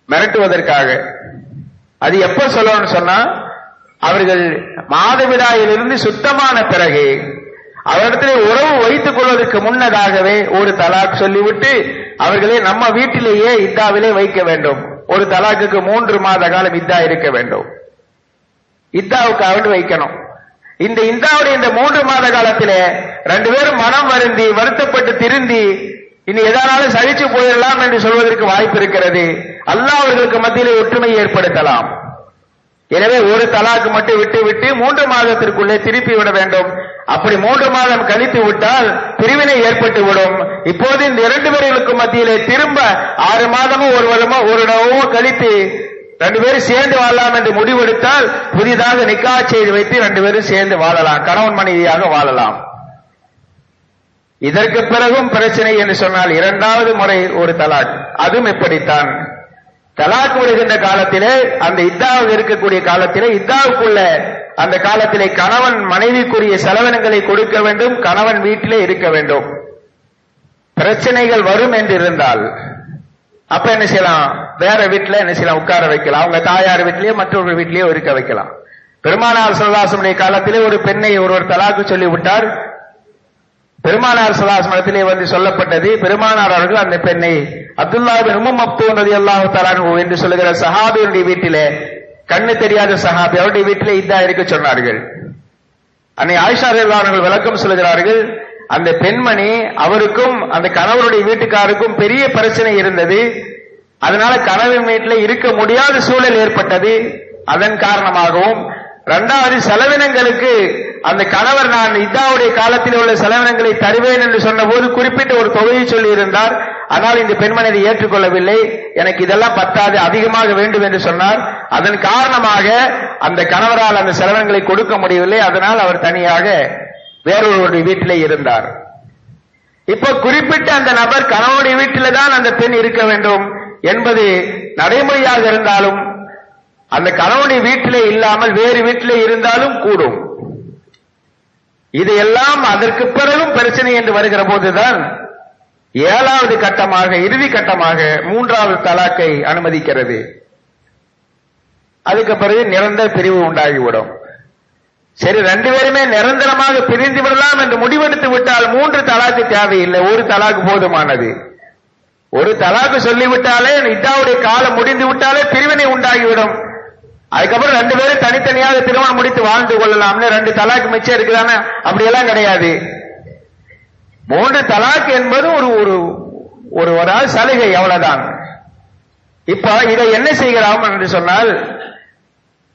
மிரட்டுவதற்காக. அது எப்ப சொல்லணும்னு சொன்னா, அவர்கள் மாதவிடாயிலிருந்து சுத்தமான பிறகு அவரிடத்திலே உறவு வைத்துக் கொள்வதற்கு முன்னதாகவே ஒரு தலாக் சொல்லிவிட்டு அவர்களை நம்ம வீட்டிலேயே இத்தாவிலே வைக்க வேண்டும். ஒரு தலாக்குக்கு 3 மாத காலம் இத்தா இருக்க வேண்டும். இத்தாவுக்காக வைக்கணும். இந்த இந்தாவுடைய இந்த 3 மாத காலத்திலே 2 பேரும் மனம் வருந்தி வருத்தப்பட்டு திருந்தி இனி எதானாலும் சகிச்சு போயிடலாம் என்று சொல்வதற்கு வாய்ப்பு இருக்கிறது. அல்லாஹ் அவர்களுக்கு மத்தியிலே ஒற்றுமை ஏற்படுத்தலாம். எனவே ஒரு தலாக்கு மட்டும் விட்டு 3 மாதத்திற்குள்ளே திருப்பி விட வேண்டும். அப்படி 3 மாதம் கழித்து விட்டால் பிரிவினை ஏற்பட்டு விடும். இப்போது இந்த 2 பேர்களுக்கு மத்தியிலே திரும்ப 6 மாதமோ ஒரு வருடமோ கழித்து 2 பேரும் சேர்ந்து வாழலாம் என்று முடிவெடுத்தால் புதிதாக நிக்காஹ் செய்து வைத்து 2 பேரும் சேர்ந்து வாழலாம், கணவன் மனைவியாக வாழலாம். இதற்கு பிறகும் பிரச்சனை என்று சொன்னால் 2வது முறை ஒரு தலாக், அதுவும் இப்படித்தான். தலாக் விடுகின்ற காலத்திலே அந்த இத்தாவுக்கு இருக்கக்கூடிய காலத்திலே இத்தாவுக்குள்ள அந்த காலத்திலே கணவன் மனைவிக்குரிய செலவினங்களை கொடுக்க வேண்டும், கணவன் வீட்டிலே இருக்க வேண்டும். பிரச்சனைகள் வரும் என்று இருந்தால் அப்ப என்ன செய்யலாம், வேற வீட்டுல என்ன செய்யலாம், உட்கார வைக்கலாம். அவங்க தாயார் வீட்டிலேயோ மற்றொரு வீட்டிலேயோ இருக்க வைக்கலாம். பெருமானார் ஸல்லல்லாஹு அலைஹி வஸல்லம் காலத்திலே ஒரு பெண்ணை ஒருவர் தலாக்கு சொல்லிவிட்டார். பெருமானார் ஸல்லல்லாஹு அலைஹி வஸல்லம் வந்து சொல்லப்பட்டது, பெருமானார் அவர்கள் அந்த பெண்ணை அப்துல்லாஹ் இப்னு உம்மு மக்தூம் ரலியல்லாஹு தஆலா அன்ஹு என்று சொல்லுகிற சஹாபியுடைய வீட்டிலே, கண்ணு தெரியாத சஹாபி, அவருடைய வீட்டிலே இதா இருக்க சொன்னார்கள். அன்னை ஆயிஷா ரலியல்லாஹு அன்ஹா விளக்கம் சொல்கிறார்கள், அந்த பெண்மணி அவருக்கும் அந்த கணவருடைய வீட்டுக்காருக்கும் பெரிய பிரச்சனை இருந்தது. அதனால கணவன் வீட்டில் இருக்க முடியாத சூழல் ஏற்பட்டது. அதன் காரணமாகவும் 2வது செலவினங்களுக்கு அந்த கணவர் நான் இதாவுடைய காலத்தில் உள்ள செலவினங்களை தருவேன் என்று சொன்ன போது குறிப்பிட்ட ஒரு தொகையை சொல்லி இருந்தார். ஆனால் இந்த பெண்மணி அதை ஏற்றுக்கொள்ளவில்லை. எனக்கு இதெல்லாம் பத்தாது, அதிகமாக வேண்டும் என்று சொன்னார். அதன் காரணமாக அந்த கணவரால் அந்த செலவினங்களை கொடுக்க முடியவில்லை. அதனால் அவர் தனியாக வேறொருவருடைய வீட்டிலே இருந்தார். இப்ப குறிப்பிட்ட அந்த நபர் கணவனுடைய வீட்டில தான் அந்த பெண் இருக்க வேண்டும் என்பது நடைமுறையாக இருந்தாலும் அந்த கணவனுடைய வீட்டிலே இல்லாமல் வேறு வீட்டிலே இருந்தாலும் கூடும். இதையெல்லாம் அதற்கு பிறகும் பிரச்சனை என்று வருகிற போதுதான் 7வது கட்டமாக, இறுதி கட்டமாக 3வது தலாக்கை அனுமதிக்கிறது. அதுக்கு பிறகு நிரந்தர பிரிவு உண்டாகிவிடும். சரி, 2 பேருமே நிரந்தரமாக பிரிந்து விடலாம் என்று முடிவெடுத்து விட்டால் 3 தலாக்கு தேவையில்லை, ஒரு தலாக்கு போதுமானது. ஒரு தலாக்கு சொல்லிவிட்டாலே இதாவுடைய காலம் முடிந்து விட்டாலே பிரிவினை உண்டாகிவிடும். அதுக்கப்புறம் 2 பேரும் தனித்தனியாக திருமணம் முடித்து வாழ்ந்து கொள்ளலாம்னு 2 தலாக்கு மிச்சம் இருக்குதானே, அப்படியெல்லாம் கிடையாது. 3 தலாக்கு என்பது ஒரு ஆள் சலுகை, அவ்வளவுதான். இப்ப இதை என்ன செய்கிறோம் என்று சொன்னால்,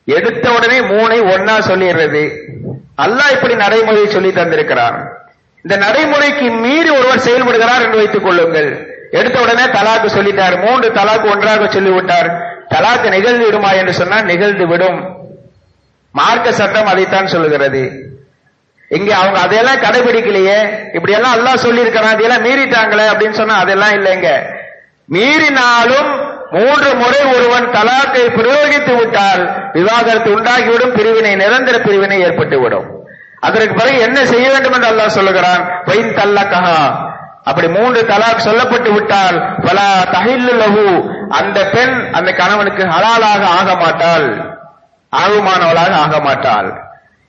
எடுத்த உடனே 3ஐ ஒன்னா சொல்லிடுறது. அல்லாஹ் இப்படி நடைமுறையை சொல்லி தந்திருக்கிறான். இந்த நடைமுறைக்கு மீறி ஒருவர் செயல்படுகிறார் என்று வைத்துக் கொள்ளுங்கள். எடுத்த உடனே தலாக்கு சொல்லிட்டார், 3 தலாக்கு ஒன்றாக சொல்லிவிட்டார். தலாக்கு நிகழ்ந்து விடுமா என்று சொன்னால் நிகழ்ந்து விடும். மார்க்க சட்டம் அதைத்தான் சொல்லுகிறது. இங்க அவங்க அதையெல்லாம் கடைபிடிக்கலையே, இப்படி எல்லாம் அல்லாஹ் சொல்லி இருக்கிறான், அதையெல்லாம் மீறிட்டாங்களே அப்படின்னு சொன்னா அதெல்லாம் இல்லைங்க. மீறினாலும் 3 முறை ஒருவன் தலாக்கை பிரயோகித்து விட்டால் விவாகரத்து உண்டாகிவிடும், பிரிவினை, நிரந்தர பிரிவினை ஏற்பட்டுவிடும். அதற்கு பிறகு என்ன செய்ய வேண்டும் என்று அல்லாஹ் சொல்லுகிறான், பைன் தல்லகஹா, அப்படி 3 தலாக் சொல்லப்பட்டு விட்டால் ஃபலா தஹில்லு லஹு, அந்த பெண் அந்த கணவனுக்கு ஹலாலாக ஆக மாட்டாள், ஆகுமானவளாக ஆக மாட்டாள்.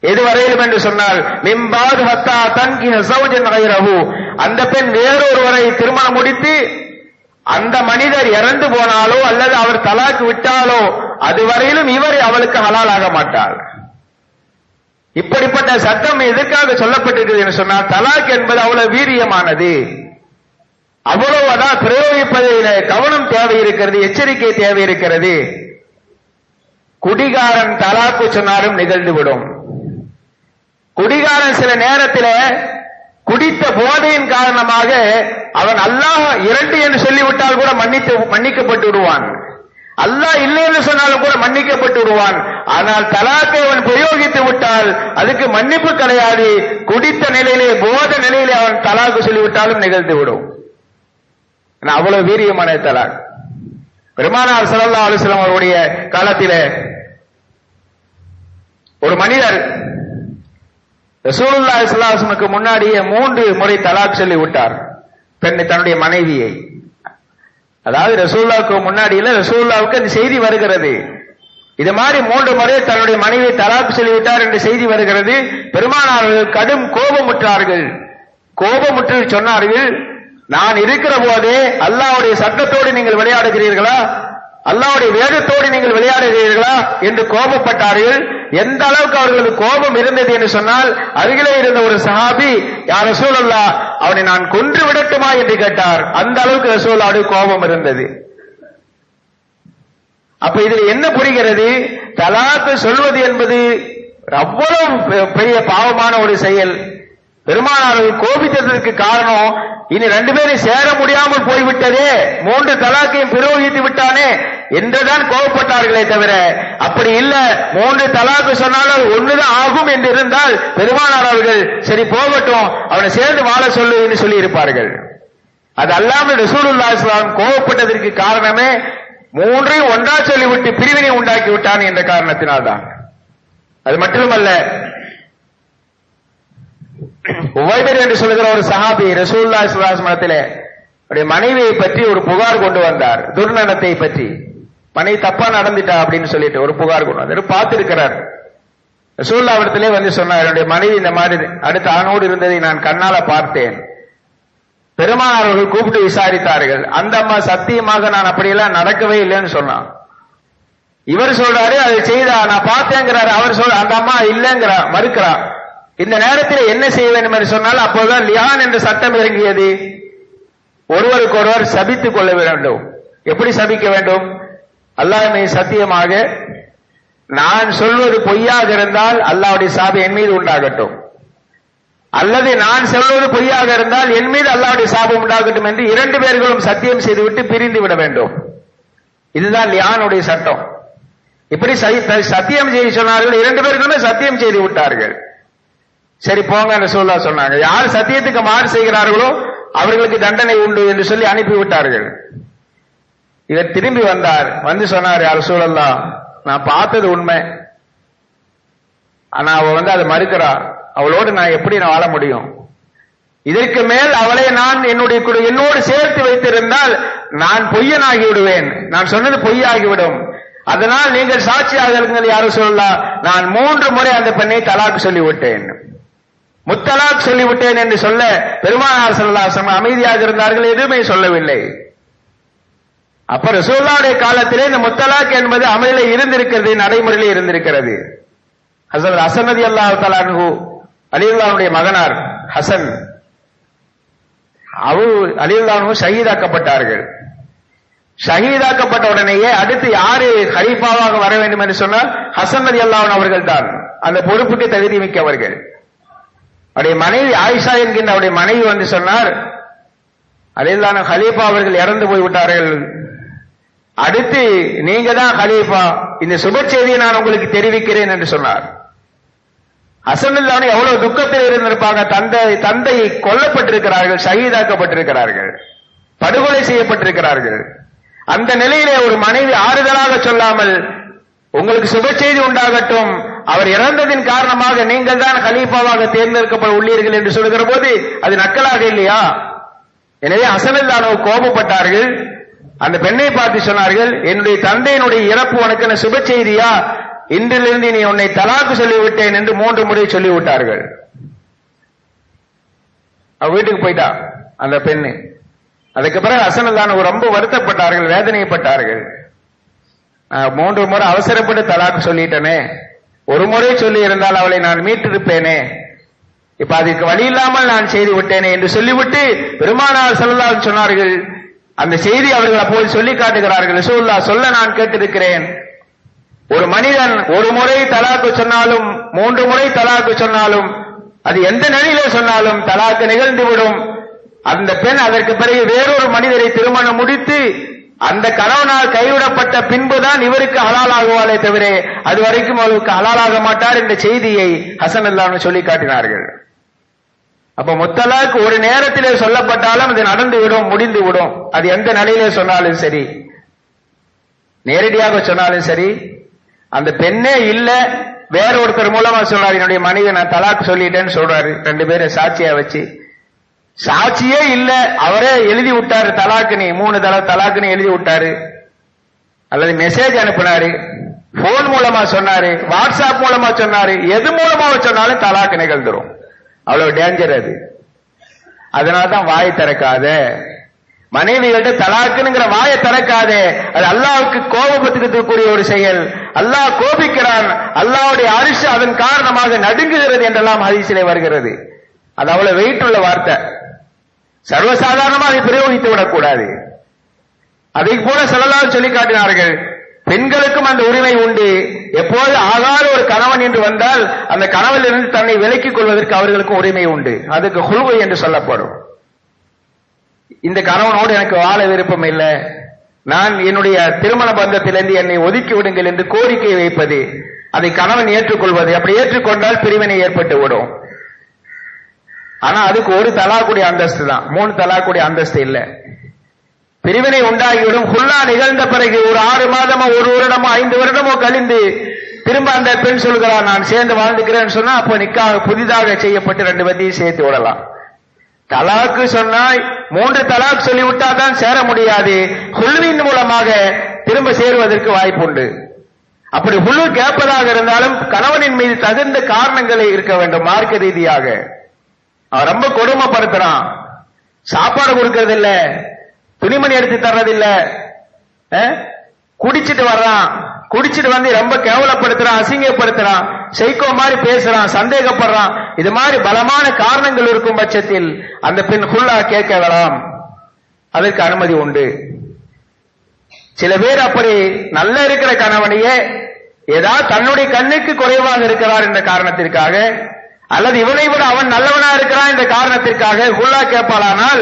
எதுவரையிலும் என்று சொன்னால் மிம்பாது ஹத்தா தன்கிஹ ஸௌஜன் கைரஹு, அந்த பெண் வேறொருவரை திருமணம் முடித்து அந்த மனிதர் இறந்து போனாலோ அல்லது அவர் தலாக் விட்டாலோ அதுவரையிலும் இவர் அவளுக்கு ஹலால் ஆக மாட்டார். இப்படிப்பட்ட சட்டம் எதற்காக சொல்லப்பட்டிருக்கிறது என்று சொன்னால், தலாக் என்பது அவ்வளவு வீரியமானது, அவ்வளவு அதான் பிரயோகிப்பதில் கவனம் தேவை இருக்கிறது, எச்சரிக்கை தேவை இருக்கிறது. குடிகாரன் தலாக்கு சொன்னாலும் நிகழ்ந்துவிடும். குடிகாரன் சில நேரத்தில் குடித்த போதையின் காரணமாக அவன் அல்லாஹ் இரண்டு என்று சொல்லிவிட்டால் கூட மன்னிக்கப்பட்டு விடுவான். அல்லாஹ் இல்லை என்று சொன்னாலும் கூட மன்னிக்கப்பட்டு விடுவான். ஆனால் தலாக்கை அவன் பிரயோகித்து விட்டால் அதுக்கு மன்னிப்பு கிடையாது. குடித்த நிலையிலே போத நிலையிலே அவன் தலாக்கு சொல்லிவிட்டாலும் நிகழ்ந்து விடும். அவ்வளவு வீரியமான தலாக். பெருமானார் ஸல்லல்லாஹு அலைஹி வஸல்லம் அவருடைய காலத்திலே ஒரு மனிதர் ரசூலுல்லாஹி ஸல்லல்லாஹு அலைஹி வஸல்லம் முன்னாடியே 3 முறை தலாக் சொல்லி விட்டார் பெண்ணை, தன்னுடைய மனைவியை. அதாவது ரசூலுல்லாஹ்வுக்கு முன்னாடியில ரசூலுல்லாஹ்வுக்கு அந்த செய்தி வருகிறது, இது மாதிரி 3 முறை தன்னுடைய மனைவியை தலாக் சொல்லி விட்டார் என்ற செய்தி வருகிறது. பெருமானார்கள் கடும் கோபமுற்றார்கள். கோபமுற்று சொன்னார்கள், நான் இருக்கிற போதே அல்லாஹ்வுடைய சட்டத்தோடு நீங்கள் விளையாடுகிறீர்களா, அல்லாஹ்வுடைய வேதத்தோடு நீங்கள் விளையாடுகிறீர்களா என்று கோபப்பட்டார்கள். எந்த அளவுக்கு அவர்களுக்கு கோபம் இருந்தது என்று சொன்னால், அருகிலே இருந்த ஒரு சஹாபி, யா ரசூலல்லாஹ், அவனை நான் கொன்று விடட்டுமா என்று கேட்டார். அந்த அளவுக்கு ரசூலுல்லாஹ்வுடைய கோபம் இருந்தது. அப்ப இதில் என்ன புரிகிறது? தலாக்கு சொல்வது என்பது அவ்வளவு பெரிய பாவமான ஒரு செயல். பெருமானார்கள் கோபித்ததற்கு காரணம், இனி 2 பேரும் சேர முடியாமல் போய்விட்டதே, 3 தலாக்கையும் பிரயோகித்து விட்டானே என்றுதான் கோபப்பட்டார்களே தவிர, அப்படி இல்ல 3 தலாக்கு சொன்னாலும் ஒண்ணுதான் ஆகும் என்று இருந்தால் பெருமானார் அவர்கள் சரி போகட்டும், அவனை சேர்ந்து வாழ சொல்லு என்று சொல்லி இருப்பார்கள். அது அல்லாமல் ரசூலுல்லாஹி ஸல்லல்லாஹு அலைஹி வஸல்லம் கோபப்பட்டதற்கு காரணமே 3ஐயும் ஒன்றா சொல்லிவிட்டு பிரிவினை உண்டாக்கி விட்டான் என்ற காரணத்தினால்தான். அது மட்டுமல்ல, உவைபர் என்று சொல்லுகிற ஒரு சஹாபி ரசூலுல்லாஹி ஸல்லல்லாஹு அலைஹி வஸல்லத்திலே அவருடைய மனைவியை பற்றி ஒரு புகார் கொண்டு வந்தார். துர்நடத்தை பற்றி, மனைவி தப்பா நடந்துட்டா அப்படின்னு சொல்லிட்டு ஒரு புகார் கொண்டு வந்தார். பார்த்திருக்கிறார். ரசூலுல்லாஹ் இடத்திலே வந்து சொன்னார், என்னுடைய மனைவி இந்த மாதிரி அடுத்த ஆணோடு இருந்ததை நான் கண்ணால பார்த்தேன். பெருமானார் அவர்கள் கூப்பிட்டு விசாரித்தார்கள். அந்த அம்மா சத்தியமாக நான் அப்படியெல்லாம் நடக்கவே இல்லைன்னு சொன்னான். இவர் சொல்றாரு அதை செய்தா, நான் பார்த்தேங்கிறாரு. அவர் சொல்ற அந்த அம்மா இல்லைங்கிறா, மறுக்கிறா. இந்த நேரத்தில் என்ன செய்ய வேண்டும் என்று சொன்னால், அப்போதுதான் லியான் என்ற சட்டம் இறங்கியது. ஒருவருக்கு ஒருவர் சபித்துக் கொள்ள வேண்டும். எப்படி சபிக்க வேண்டும்? அல்லாஹ்வை சத்தியமாக நான் சொல்வது பொய்யாக இருந்தால் அல்லாஹ்வுடைய சாபம் என் மீது உண்டாகட்டும், அல்லது நான் சொல்வது பொய்யாக இருந்தால் என் மீது அல்லாஹ்வுடைய சாபம் உண்டாகட்டும் என்று 2 பேர்களும் சத்தியம் செய்துவிட்டு பிரிந்து விட வேண்டும். இதுதான் லியானுடைய சட்டம். இப்படி சத்தியம் செய்து சொன்னார்கள். 2 பேர்களுமே சத்தியம் செய்து விட்டார்கள். சரி போங்க ரசூலுல்லாஹ் சொன்னாங்க. யார் சத்தியத்துக்கு மாறு செய்கிறார்களோ அவர்களுக்கு தண்டனை உண்டு என்று சொல்லி அனுப்பிவிட்டார்கள். இவர் திரும்பி வந்தார். வந்து சொன்னார், யா ரசூலல்லாஹ், நான் பார்த்தது உண்மை, ஆனா அவ அதை மறுக்கிறா, அவளோடு நான் எப்படி வாழ முடியும்? இதற்கு மேல் அவளை நான் என்னோடு சேர்த்து வைத்திருந்தால் நான் பொய்யனாகி விடுவேன், நான் சொன்னது பொய்யாகிவிடும். அதனால் நீங்கள் சாட்சியாக இருங்கள் யா ரசூலல்லாஹ், நான் 3 முறை அந்த பெண்ணை தலாக் சொல்லிவிட்டேன், முத்தலாக் சொல்லிவிட்டேன் என்று சொல்ல பெருமானார் ஸல்லல்லாஹு அலைஹி வஸல்லம் அமைதியாக இருந்தார்கள், எதுவுமே சொல்லவில்லை. அப்ப ரசூலுல்லாஹ்வுடைய காலத்திலே இந்த முத்தலாக் என்பது அமலிலே இருந்திருக்கிறது, நடைமுறையிலே இருந்திருக்கிறது. ஹஸரத் ஹஸன் ரலியல்லாஹு தஆலா அன்ஹு, அலியுல்லாஹ்வுடைய மகனார் ஹசன், அலியுல்லாஹ் ஷஹீதாக்கப்பட்டார்கள். ஷஹீதாக்கப்பட்ட உடனேயே அடுத்து யாரு ஹலீஃபாவாக வர வேண்டும் என்று சொன்னால் ஹசன் ரலியல்லாஹு அவர்கள் தான் அந்த பொறுப்புக்கு தகுதி மிக்கவர்கள். அவருடைய மனைவி ஆயிஷா என்கின்ற அவருடைய மனைவி வந்து சொன்னார், அலியுல்லாஹ் ஹலீஃபா அவர்கள் இறந்து போய்விட்டார்கள், அடுத்து நீங்க தான் ஹலீஃபா, இந்த சுப செய்தியை நான் உங்களுக்கு தெரிவிக்கிறேன் என்று சொன்னார். ஹசன் ரலியல்லாஹு எவ்வளவு துக்கத்தில் இருந்திருப்பாங்க. தந்தை கொல்லப்பட்டிருக்கிறார்கள், ஷஹீதாக்கப்பட்டிருக்கிறார்கள், படுகொலை செய்யப்பட்டிருக்கிறார்கள். அந்த நிலையிலே ஒரு மனைவி ஆறுதலாக சொல்லாமல் உங்களுக்கு சுப செய்தி உண்டாகட்டும், அவர் இறந்ததின் காரணமாக நீங்கள் தான் கலீஃபாவாக தேர்ந்தெடுக்கப்பட உள்ளீர்கள் என்று சொல்கிற போது அது நக்கலாக இல்லையா? எனவே ஹசன் ரலியல்லாஹு கோபப்பட்டார்கள். அந்த பெண்ணை பார்த்து சொன்னார்கள், என்னுடைய தந்தையினுடைய இறப்பு உனக்கு சுப செய்தியா? இன்றிலிருந்து நீ உன்னை தலாக்கு சொல்லிவிட்டேன் என்று 3 முறை சொல்லிவிட்டார்கள். அவ வீட்டுக்கு போயிட்டா அந்த பெண்ணு. அதுக்கு பிறகு ஹசன் ரொம்ப வருத்தப்பட்டார்கள், வேதனைப்பட்டார்கள். 3 முறை அவசரப்பட்டு தலாக் சொல்லிட்டேனே, ஒரு முறை சொல்லி இருந்தால் அவளை நான் மீட்டிருப்பேனே, இப்ப அதுக்கு வழி இல்லாமல் நான் செய்து விட்டேனே என்று சொல்லிவிட்டு பெருமானார் ஸல்லல்லாஹு அலைஹி வஸல்லம் சொன்னார்கள். அந்த செய்தி அவர்கள் அப்போது சொல்லி காட்டுகிறார்கள். ரசூலுல்லாஹ் சொல்ல நான் கேட்டிருக்கிறேன், ஒரு மனிதன் ஒரு முறை தலாக்கு சொன்னாலும் 3 முறை தலாக்கு சொன்னாலும் அது எந்த நிலையிலே சொன்னாலும் தலாக்கு நிகழ்ந்துவிடும். அந்த பெண் அதற்கு பிறகு வேறொரு மனிதரை திருமணம் முடித்து அந்த கணவனால் கைவிடப்பட்ட பின்புதான் இவருக்கு ஹலாலாகுவாளே தவிர அது வரைக்கும் அவருக்கு ஹலாலாக மாட்டார் என்ற செய்தியை ஹசன் ரலியல்லாஹு சொல்லி காட்டினார்கள். அப்ப முத்தலாக் ஒரு நேரத்திலே சொல்லப்பட்டாலும் அது நடந்துவிடும், முடிந்துவிடும். அது எந்த நிலையிலே சொன்னாலும் சரி, நேரடியாக சொன்னாலும் சரி. அந்த பெண்ணே இல்ல, வேற ஒருத்தர் மூலமா சொன்னார், என்னுடைய மனைவி நான் தலாக் சொல்லிட்டேன்னு சொல்றாரு. 2 பேரும் சாட்சியா வச்சு, சாட்சியே இல்ல, அவரே எழுதி விட்டாரு தலாக்குனி, 3 தலாக்குனி எழுதி விட்டாரு, அல்லது மெசேஜ் அனுப்பினாரு, போன் மூலமா சொன்னாரு, வாட்ஸ்அப் மூலமா சொன்னாரு, எது மூலமா சொன்னாலும் தலாக்கு நிகழ்ந்துரும். அவ்வளவு டேஞ்சர் அது. அதனாலதான் வாய் திறக்காத, மனைவிகிட்ட தலாக்குங்கிற வாயை திறக்காதே. அது அல்லாஹ்வுக்கு கோபப்பட்டுக்கூடிய ஒரு செயல். அல்லாஹ் கோபிக்கிறான், அல்லாஹ்வுடைய அரிசி அதன் காரணமாக நடுங்குகிறது என்றெல்லாம் ஹதீஸிலே வருகிறது. அது அவ்வளவு வெயிட் உள்ள வார்த்தை, சர்வசாதாரணமாக அதை பிரயோகித்து விடக்கூடாது. அதை போல ஸல்லல்லாஹு சொல்லி காட்டினார்கள், பெண்களுக்கும் அந்த உரிமை உண்டு. எப்போது ஆகாத ஒரு கணவன் என்று வந்தால் அந்த கணவனிலிருந்து தன்னை விலக்கிக் கொள்வதற்கு அவர்களுக்கும் உரிமை உண்டு. அதுக்கு ஹுல்வு என்று சொல்லப்படும். இந்த கணவனோடு எனக்கு வாழ விருப்பம் இல்லை, நான் என்னுடைய திருமண பந்தத்திலிருந்து என்னை ஒதுக்கி விடுங்கள் என்று கோரிக்கை வைப்பது, அதை கணவன் ஏற்றுக்கொள்வது. அப்படி ஏற்றுக்கொண்டால் பிரிவினை ஏற்பட்டு விடும். ஆனா அதுக்கு ஒரு தலாக்குடைய அந்தஸ்து தான், 3 தலாக்குடைய அந்தஸ்து இல்ல. பிரிவினை உண்டாகிவிடும். ஹுல்லா நிகழ்ந்த பிறகு ஒரு 6 மாதமோ 1 வருடமோ 5 வருடமோ கழிந்து திரும்ப அந்த பெண் சொல்கிறார் நான் சேர்ந்து வாழ்ந்துக்கிறேன்னு சொன்னா அப்போ நிக்காஹ் புதிதாக செய்யப்பட்டு 2 பேரையும் சேர்த்து விடலாம். தலாக்கு சொன்னால் 3 தலாக் சொல்லிவிட்டா தான் சேர முடியாது. ஹுல்வின் மூலமாக திரும்ப சேருவதற்கு வாய்ப்புண்டு. அப்படி ஹுல்லு கேட்பதாக இருந்தாலும் கணவனின் மீது தகுந்த காரணங்களை இருக்க வேண்டும். மார்க்க ரீதியாக அவன் ரொம்ப கொடுமைப்படுத்துறான், சாப்பாடு கொடுக்கறது இல்ல, துணிமணி எடுத்து தர்றதில்ல, குடிச்சிட்டு வர்றான், குடிச்சிட்டு வந்து ரொம்ப கேவலப்படுத்துறான், அசிங்கப்படுத்துறான், சைக்கோ மாதிரி பேசுறான், சந்தேகப்படுறான், இது மாதிரி பலமான காரணங்கள் இருக்கும் பட்சத்தில் அந்த பெண் ஹுல்லா கேட்க வேண்டாம், அதற்கு அனுமதி உண்டு. சில பேர் அப்படி நல்ல இருக்கிற கணவனையே ஏதாவது தன்னுடைய கண்ணுக்கு குறைவாக இருக்கிறார் என்ற காரணத்திற்காக, அல்லது இவனை விட அவன் நல்லவனா இருக்கிறான் என்ற காரணத்திற்காக ஹுல்லா கேட்பாளானால்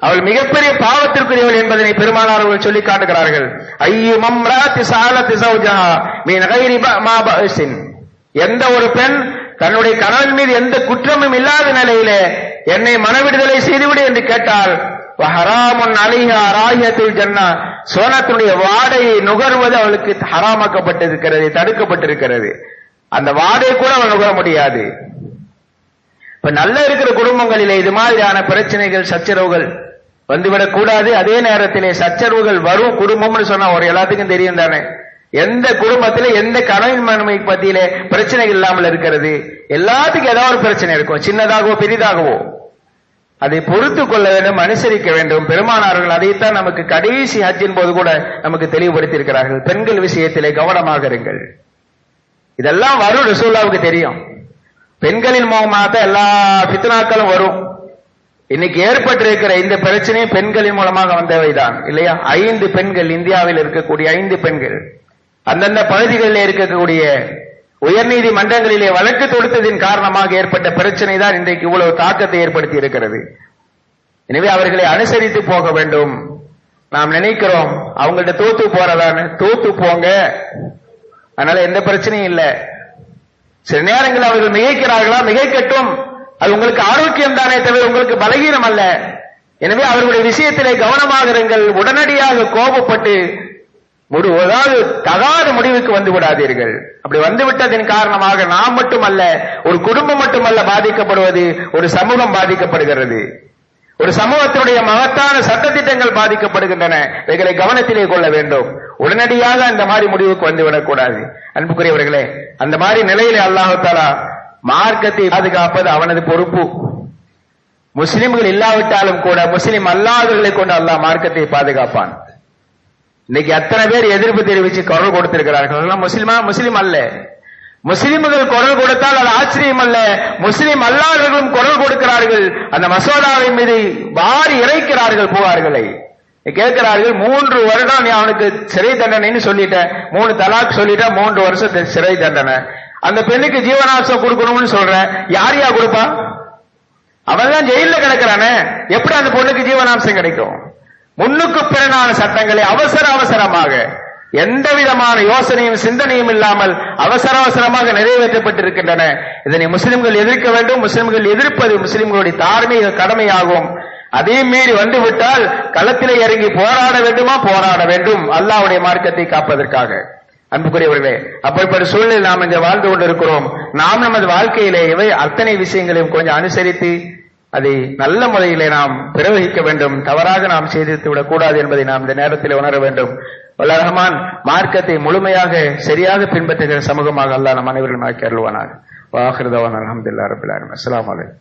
அவள் மிகப்பெரிய பாவத்திற்குரியவள் என்பதனை பெருமானார் அவர்கள் சொல்லி காட்டுகிறார்கள். ஐயு மம்ராத்தி ஸஅலத் ஸௌஜஹா மின் கைரி மா பஅஸின், எந்த ஒரு பெண் தன்னுடைய கணவன் மீது எந்த குற்றமும் இல்லாத நிலையிலே என்னை மனவிடுதலை செய்துவிடு என்று கேட்டால் வஹராமுன் அலைஹா ராஹியத்துல் ஜன்னah, சுவனத்துடைய வாடையை நுகர்வது அவளுக்கு ஹராமாக்கப்பட்டிருக்கிறது, தடுக்கப்பட்டிருக்கிறது. அந்த வாடை கூட அவள் நுகர முடியாது. இப்ப நல்ல இருக்கிற குடும்பங்களிலே இது மாதிரியான பிரச்சனைகள் சச்சரவுகள் வந்துவிடக் கூடாது. அதே நேரத்திலே சச்சரவுகள் வரும் குடும்பம்னு சொன்னா ஒரு எல்லாத்துக்கும் தெரியும் தானே. எந்த குடும்பத்திலே எந்த கணவன் மனைவி பத்தியிலே பிரச்சனைகள் இல்லாமல் இருக்கிறது? எல்லாத்துக்கும் ஏதாவது ஒரு பிரச்சனை இருக்கும், சின்னதாகவோ பெரிதாகவோ. அதை பொறுத்து கொள்ள வேண்டும், அனுசரிக்க வேண்டும். பெருமானார்கள் அதைத்தான் நமக்கு கடைசி ஹஜ்ஜின் போது கூட நமக்கு தெளிவுபடுத்தி இருக்கிறார்கள். பெண்கள் விஷயத்திலே கவனமாக இருங்கள். இதெல்லாம் வரும், ரசூலுல்லாஹ்வுக்கு தெரியும். பெண்களின் மூலமாக எல்லா ஃபித்னாக்களும் வரும். இன்னைக்கு ஏற்பட்டிருக்கிற இந்த பிரச்சனையும் பெண்களின் மூலமாக வந்தவைதான் இல்லையா? 5 பெண்கள், இந்தியாவில் இருக்கக்கூடிய 5 பெண்கள் அந்தந்த பகுதிகளில் இருக்கக்கூடிய உயர்நீதி மன்றங்களிலே வழக்கு தொடுத்ததின் காரணமாக ஏற்பட்ட பிரச்சனை தான் இன்றைக்கு இவ்வளவு தாக்கத்தை ஏற்படுத்தி இருக்கிறது. எனவே அவர்களை அனுசரித்து போக வேண்டும். நாம் நினைக்கிறோம் அவங்கள்ட்ட தோத்து போறதான்னு, தோத்து போங்க, அதனால எந்த பிரச்சனையும் இல்லை. சில நேரங்களில் அவர்கள் மிகைக்கிறார்களா, மிகைக்கட்டும், அது உங்களுக்கு ஆரோக்கியம் தானே தவிர உங்களுக்கு பலகீனம் அல்ல. எனவே அவர்களுடைய விஷயத்திலே கவனமாக இருங்கள். உடனடியாக கோபப்பட்டு அதாவது தகாத முடிவுக்கு வந்து விடாதீர்கள். அப்படி வந்துவிட்டதின் காரணமாக நாம் மட்டுமல்ல, ஒரு குடும்பம் மட்டுமல்ல பாதிக்கப்படுவது, ஒரு சமூகம் பாதிக்கப்படுகிறது. ஒரு சமூகத்தினுடைய மகத்தான சட்டத்திட்டங்கள் பாதிக்கப்படுகின்றன. இவைகளை கவனத்திலே கொள்ள வேண்டும். உடனடியாக அந்த மாதிரி முடிவுக்கு வந்துவிடக்கூடாது. அன்புக்குரியவர்களே, அந்த மாதிரி நிலையிலே அல்லாஹ் தஆலா மார்க்கத்தை பாதுகாப்பது அவனது பொறுப்பு. முஸ்லிம்கள் இல்லாவிட்டாலும் கூட முஸ்லிம் அல்லாதவர்களை கொண்டு அல்லாஹ் மார்க்கத்தை பாதுகாப்பான். இன்னைக்கு அத்தனை பேர் எதிர்ப்பு தெரிவித்து குரல் கொடுத்திருக்கிறார்கள். முஸ்லிம் அல்ல. முஸ்லிம்கள் குரல் கொடுத்தால் அது ஆச்சரியம் அல்ல. முஸ்லிம் அல்லாதவர்களும் குரல் கொடுக்கிறார்கள். அந்த மசோதாவின் மீது வாரி இறைக்கிறார்கள் புகார்களை. கேட்கிறார்கள், 3 வருடம் நீ அவனுக்கு சிறை தண்டனைன்னு சொல்லிட்ட, 3 தலாக் சொல்லிட்ட, 3 வருஷம் சிறை தண்டனை. அந்த பெண்ணுக்கு ஜீவனாம்சம் கொடுக்கணும்னு சொல்ற, யாரையா கொடுப்பா? அவன் தான் ஜெயில கிடக்கிறானே, எப்படி அந்த பொண்ணுக்கு ஜீவனாம்சம் கிடைக்கும்? முன்னுக்கு பிறனான சட்டங்களை அவசரமாக எந்த விதமான யோசனையும் சிந்தனையும் இல்லாமல் அவசரமாக நிறைவேற்றப்பட்டிருக்கின்றன. இதனை முஸ்லிம்கள் எதிர்க்க வேண்டும். முஸ்லிம்கள் எதிர்ப்பது முஸ்லிம்களுடைய தார்மீக கடமையாகும். அதே மீறி வந்துவிட்டால் களத்திலே இறங்கி போராட வேண்டும் அல்லாஹ்வுடைய மார்க்கத்தை காப்பதற்காக. அன்புக்குரியவர்களே, அப்படிப்பட்ட சூழலில் நாம் இங்கே வாழ்ந்து கொண்டிருக்கிறோம். நாம் நமது வாழ்க்கையிலே இவை அத்தனை விஷயங்களையும் கொஞ்சம் அனுசரித்து அதை நல்ல முறையிலே நாம் பிரவகிக்க வேண்டும். தவறாக நாம் செய்து விடக் கூடாது என்பதை நாம் இந்த நேரத்தில் உணர வேண்டும். வல்ல ரஹ்மான் மார்க்கத்தை முழுமையாக சரியாக பின்பற்றுகிற சமூகமாக அல்லாஹ் நம் அனைவரும் ஆக்கி அருள்வானாக. வாஹிரு தவானா அல்ஹம்துலில்லாஹி ரப்பில் ஆலமீன். அஸ்ஸலாமு அலைக்கும்.